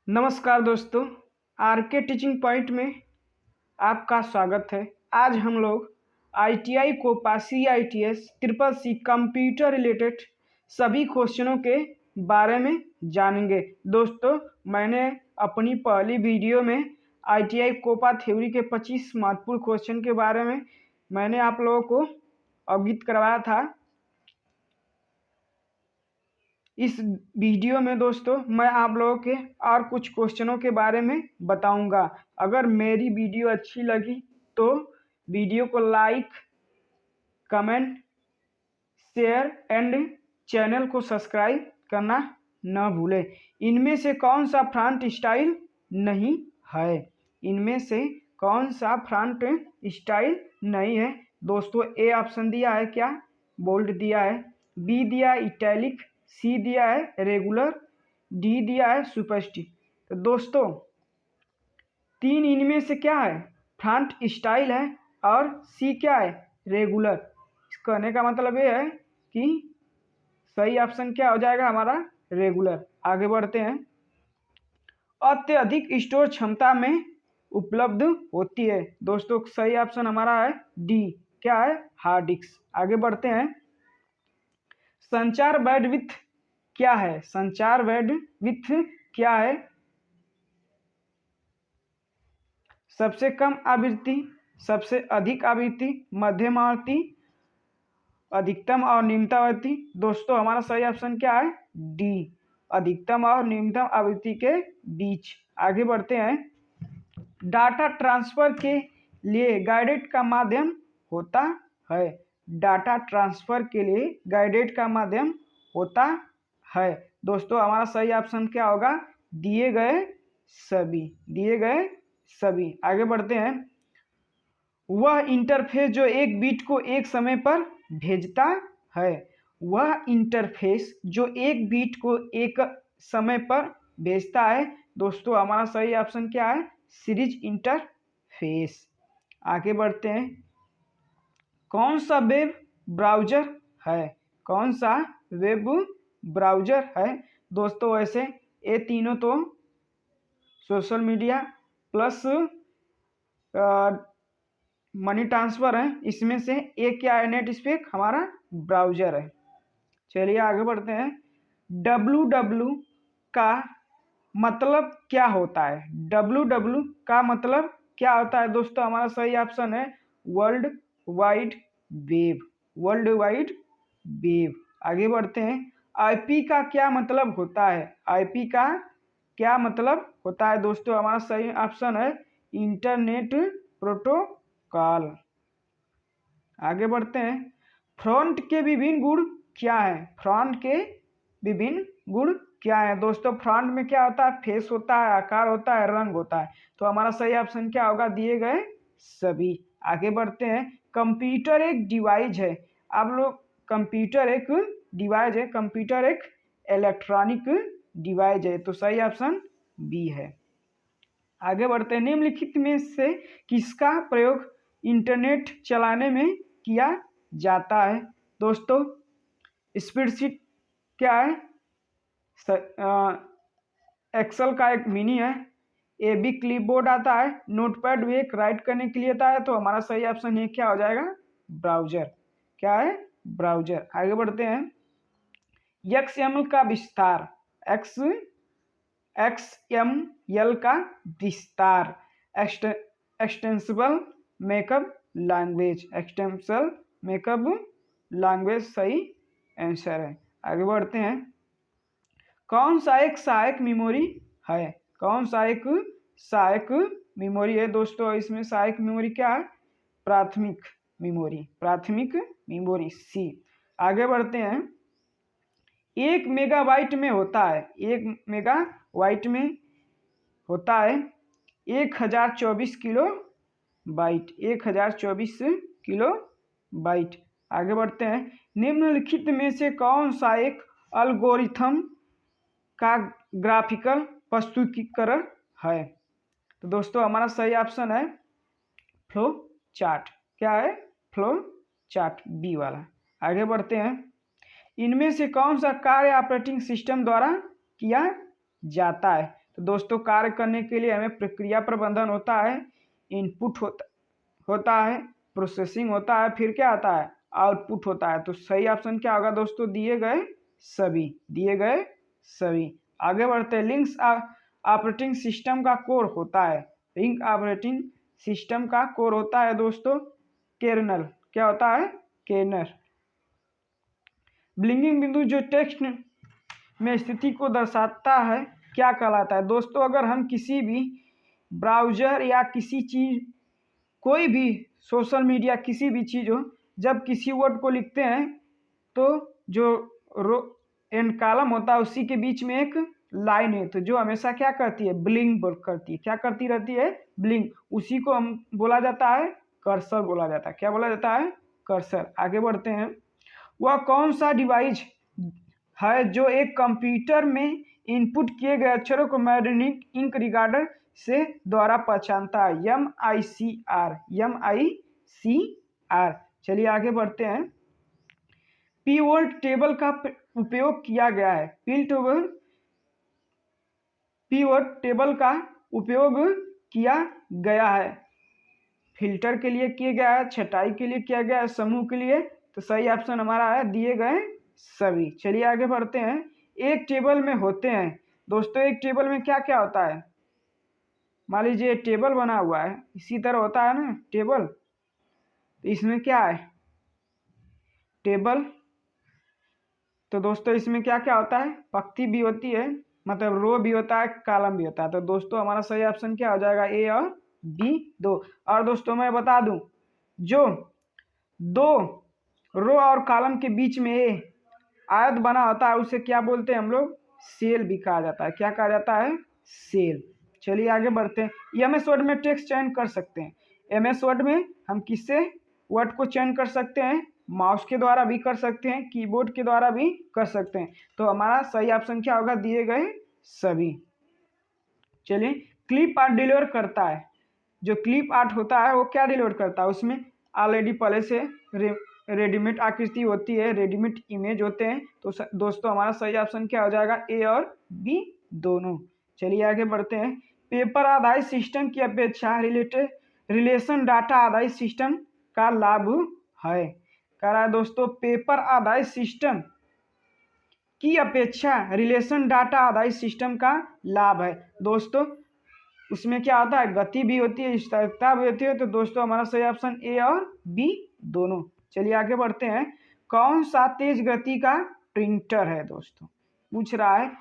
नमस्कार दोस्तों, आर के टीचिंग पॉइंट में आपका स्वागत है। आज हम लोग ITI COPA CITS triple C computer related सभी क्वेश्चनों के बारे में जानेंगे। दोस्तों, मैंने अपनी पहली वीडियो में आईटीआई कोपा थ्योरी के 25 महत्वपूर्ण क्वेश्चन के बारे में मैंने आप लोगों को अवगत करवाया था। इस वीडियो में दोस्तों मैं आप लोगों के और कुछ क्वेश्चनों के बारे में बताऊंगा। अगर मेरी वीडियो अच्छी लगी तो वीडियो को like, comment, share and channel को सब्सक्राइब करना न भूलें। इनमें से कौन सा फ्रंट स्टाइल नहीं है? इनमें से कौन सा फ्रंट स्टाइल नहीं है? दोस्तों, ए ऑप्शन दिया है क्या? बोल्ड दिया है। बी दिया है इटैलिक। सी दिया है रेगुलर। डी दिया है सुपरस्टिक। तो दोस्तों, तीन इनमें से क्या है? फ्रंट स्टाइल है और सी क्या है? रेगुलर। कहने का मतलब ये है कि सही ऑप्शन क्या हो जाएगा हमारा? रेगुलर। आगे बढ़ते हैं। अत्यधिक स्टोर क्षमता में उपलब्ध होती है। दोस्तों, सही ऑप्शन हमारा है डी। क्या है? Hard disk. आगे बढ़ते हैं। संचार बैंडविड्थ क्या है? संचार बैंडविड्थ क्या है? सबसे कम आवृत्ति, सबसे अधिक आवृत्ति, मध्यम आवृत्ति, अधिकतम और न्यूनतम आवृत्ति। दोस्तों, हमारा सही ऑप्शन क्या है? डी, अधिकतम और न्यूनतम आवृत्ति के बीच। आगे बढ़ते हैं। डाटा ट्रांसफर के लिए गाइडेड का माध्यम होता है। डाटा ट्रांसफर के लिए गाइडेड का माध्यम होता है। दोस्तों, हमारा सही ऑप्शन क्या होगा? दिए गए सभी। दिए गए सभी। आगे बढ़ते हैं। वह इंटरफेस जो एक बीट को एक समय पर भेजता है। वह इंटरफेस जो एक बीट को एक समय पर भेजता है। दोस्तों, हमारा सही ऑप्शन क्या है? Series interface. आगे बढ़ते हैं। कौन सा वेब ब्राउजर है? कौन सा वेब ब्राउजर है? दोस्तों, वैसे ये तीनों तो social media plus money transfer है। इसमें से एक क्या है? नेटस्पेक हमारा ब्राउजर है। चलिए आगे बढ़ते हैं। www का मतलब क्या होता है? www का मतलब क्या होता है? दोस्तों, हमारा सही ऑप्शन है world wide web. World wide web. आगे बढ़ते हैं। आईपी का क्या मतलब होता है? आईपी का क्या मतलब होता है? दोस्तों, हमारा सही ऑप्शन है इंटरनेट प्रोटोकॉल। आगे बढ़ते हैं। फ्रंट के विभिन्न गुण क्या है? फ्रंट के विभिन्न गुण क्या है? दोस्तों, फ्रंट में क्या होता है? फेस होता है, आकार होता है, रंग होता है। तो हमारा सही ऑप्शन क्या होगा? दिए गए सभी। आगे बढ़ते हैं। कंप्यूटर एक डिवाइस है। आप लोग, कंप्यूटर एक डिवाइस है। कंप्यूटर एक इलेक्ट्रॉनिक डिवाइस है। तो सही ऑप्शन बी है। आगे बढ़ते हैं। निम्नलिखित में से किसका प्रयोग इंटरनेट चलाने में किया जाता है? दोस्तों, स्प्रेडशीट क्या है? एक्सेल का एक मिनी है। ए बी क्लिपबोर्ड आता है। नोटपैड भी एक राइट करने के लिए आता है। तो हमारा सही ऑप्शन ये क्या हो जाएगा? ब्राउजर। क्या है? ब्राउजर। आगे बढ़ते हैं। XML का विस्तार। XML का विस्तार extensible makeup language. Extensible makeup language सही आंसर है। आगे बढ़ते हैं। कौन सा एक सहायक मेमोरी है? कौन सा एक सहायक मेमोरी है? दोस्तों, इसमें सहायक मेमोरी क्या है? प्राथमिक मेमोरी। प्राथमिक मेमोरी सी। आगे बढ़ते हैं। 1 मेगाबाइट में होता है। 1 मेगाबाइट में होता है 1024 किलो बाइट। 1024 kilo byte. आगे बढ़ते हैं। निम्नलिखित में से कौन सा एक एल्गोरिथम का ग्राफिकल प्रस्तुतिकरण है? तो दोस्तों, हमारा सही ऑप्शन है फ्लो चार्ट। क्या है? फ्लो चार्ट, बी वाला। आगे बढ़ते हैं। इनमें से कौन सा कार्य ऑपरेटिंग सिस्टम द्वारा किया जाता है? तो दोस्तों कार्य करने के लिए हमें प्रक्रिया प्रबंधन होता है, इनपुट होता है, प्रोसेसिंग होता है, फिर क्या आता है, आउटपुट होता है। तो सही ऑप्शन क्या होगा दोस्तों, दिए गए सभी। आगे बढ़ते हैं। लिंक्स ऑपरेटिंग सिस्टम का कोर होता है, लिंक ऑपरेटिंग सिस्टम का कोर होता है दोस्तों कर्नल। क्या होता है, कर्नल। ब्लिंकिंग बिंदु जो टेक्स्ट में स्थिति को दर्शाता है क्या कहलाता है। दोस्तों अगर हम किसी भी ब्राउज़र या किसी चीज़, कोई भी सोशल मीडिया, किसी भी चीज़ हो, जब किसी वर्ड को लिखते हैं तो जो रो एंड कॉलम होता है उसी के बीच में एक लाइन है, तो जो हमेशा क्या करती है, ब्लिंक करती है। क्या करती रहती है, ब्लिंक। उसी को हम बोला जाता है कर्सर बोला जाता है। क्या बोला जाता है, कर्सर। आगे बढ़ते हैं। वह कौन सा डिवाइस है जो एक कंप्यूटर में इनपुट किए गए अक्षरों को मैग्नेटिक इंक रिकॉर्डर से द्वारा पहचानता है। MICR। चलिए आगे बढ़ते हैं। पीवोट टेबल का उपयोग किया गया है। पीवोट टेबल का उपयोग किया गया है, फिल्टर के लिए किया गया है, छटाई के लिए किया गया है, समूह के लिए। तो सही ऑप्शन हमारा है दिए गए सभी। चलिए आगे बढ़ते हैं। एक टेबल में होते हैं दोस्तों, एक टेबल में क्या क्या होता है। मान लीजिए टेबल बना हुआ है, इसी तरह होता है ना टेबल। तो इसमें क्या है, टेबल। तो दोस्तों इसमें क्या क्या होता है, पंक्ति भी होती है, मतलब रो भी होता है, कॉलम भी होता है। तो दोस्तों हमारा सही ऑप्शन क्या हो जाएगा, ए और बी दो। और दोस्तों मैं बता दूं, जो दो रो और कॉलम के बीच में ये आयत बना होता है उसे क्या बोलते हैं हम लोग, सेल भी कहा जाता है। क्या कहा जाता है, सेल। चलिए आगे बढ़ते हैं। एमएस वर्ड में टेक्स्ट चयन कर सकते हैं। एमएस वर्ड में हम किससे वर्ड को चयन कर सकते हैं, माउस के द्वारा भी कर सकते हैं, कीबोर्ड के द्वारा भी कर सकते हैं। तो हमारा सही ऑप्शन क्या होगा, दिए गए सभी। चलिए क्लिप आर्ट डिलीवर करता है। जो क्लिप आर्ट होता है वो क्या डिलीवर करता है, उसमें ऑलरेडी पहले से रेडीमेड आकृति होती है, रेडीमेड इमेज होते हैं। तो दोस्तों हमारा सही ऑप्शन क्या हो जाएगा, ए और बी दोनों। चलिए आगे बढ़ते हैं। पेपर आधारित सिस्टम की अपेक्षा रिलेशन डाटा आधारित सिस्टम का लाभ है। कह रहा है दोस्तों पेपर आधारित सिस्टम की अपेक्षा रिलेशन डाटा आधारित सिस्टम का लाभ है। दोस्तों उसमें क्या होता है, गति भी होती है, स्थिरता भी होती है। तो दोस्तों हमारा सही ऑप्शन ए और बी दोनों। चलिए आगे बढ़ते हैं। कौन सा तेज गति का प्रिंटर है, दोस्तों पूछ रहा है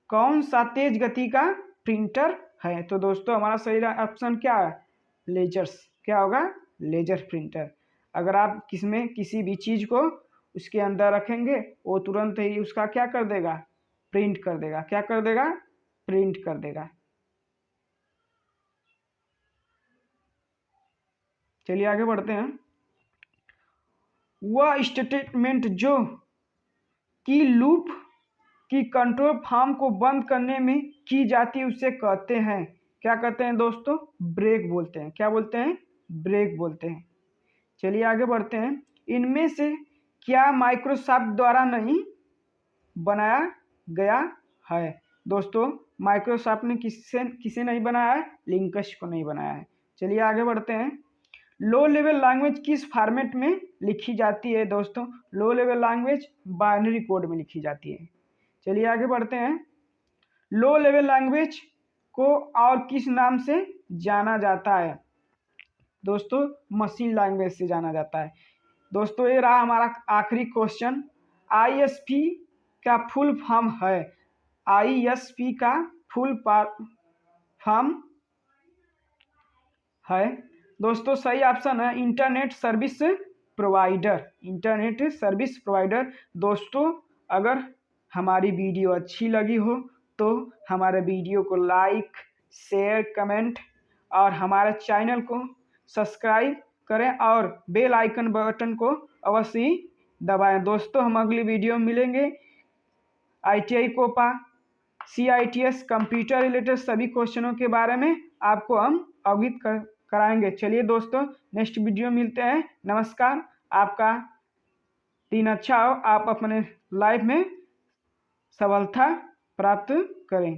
कौन सा तेज गति का प्रिंटर है। तो दोस्तों हमारा सही ऑप्शन क्या है, लेजर्स। क्या होगा, लेजर प्रिंटर। अगर आप किसी भी चीज़ को उसके अंदर रखेंगे वो तुरंत ही उसका क्या कर देगा, प्रिंट कर देगा। क्या कर देगा, प्रिंट कर देगा। चलिए आगे बढ़ते हैं। वह स्टेटमेंट जो की लूप की कंट्रोल फॉर्म को बंद करने में की जाती है उसे कहते हैं, क्या कहते हैं दोस्तों, ब्रेक बोलते हैं। क्या बोलते हैं, ब्रेक बोलते हैं। चलिए आगे बढ़ते हैं। इनमें से क्या माइक्रोसॉफ्ट द्वारा नहीं बनाया गया है। दोस्तों माइक्रोसॉफ्ट ने किसे नहीं बनाया है, लिंकस को नहीं बनाया है। चलिए आगे बढ़ते हैं। लो लेवल लैंग्वेज किस फॉर्मेट में लिखी जाती है। दोस्तों low level language binary code में लिखी जाती है। चलिए आगे बढ़ते हैं। लो लेवल लैंग्वेज को और किस नाम से जाना जाता है। दोस्तों मशीन लैंग्वेज से जाना जाता है। दोस्तों ये रहा हमारा आखिरी क्वेश्चन। ISP का फुल फॉर्म है, ISP का फुल फॉर्म है दोस्तों, सही ऑप्शन है internet service provider. Internet service provider. दोस्तों अगर हमारी वीडियो अच्छी लगी हो तो हमारे वीडियो को लाइक, शेयर, कमेंट और हमारे चैनल को सब्सक्राइब करें और बेल आइकन बटन को अवश्य ही दबाएं। दोस्तों हम अगली वीडियो में मिलेंगे। ITI COPA, CITS computer related सभी क्वेश्चनों के बारे में आपको हम अवगत कराएंगे। चलिए दोस्तों नेक्स्ट वीडियो मिलते हैं। नमस्कार। आपका दिन अच्छा हो, आप अपने लाइफ में सफलता प्राप्त करें।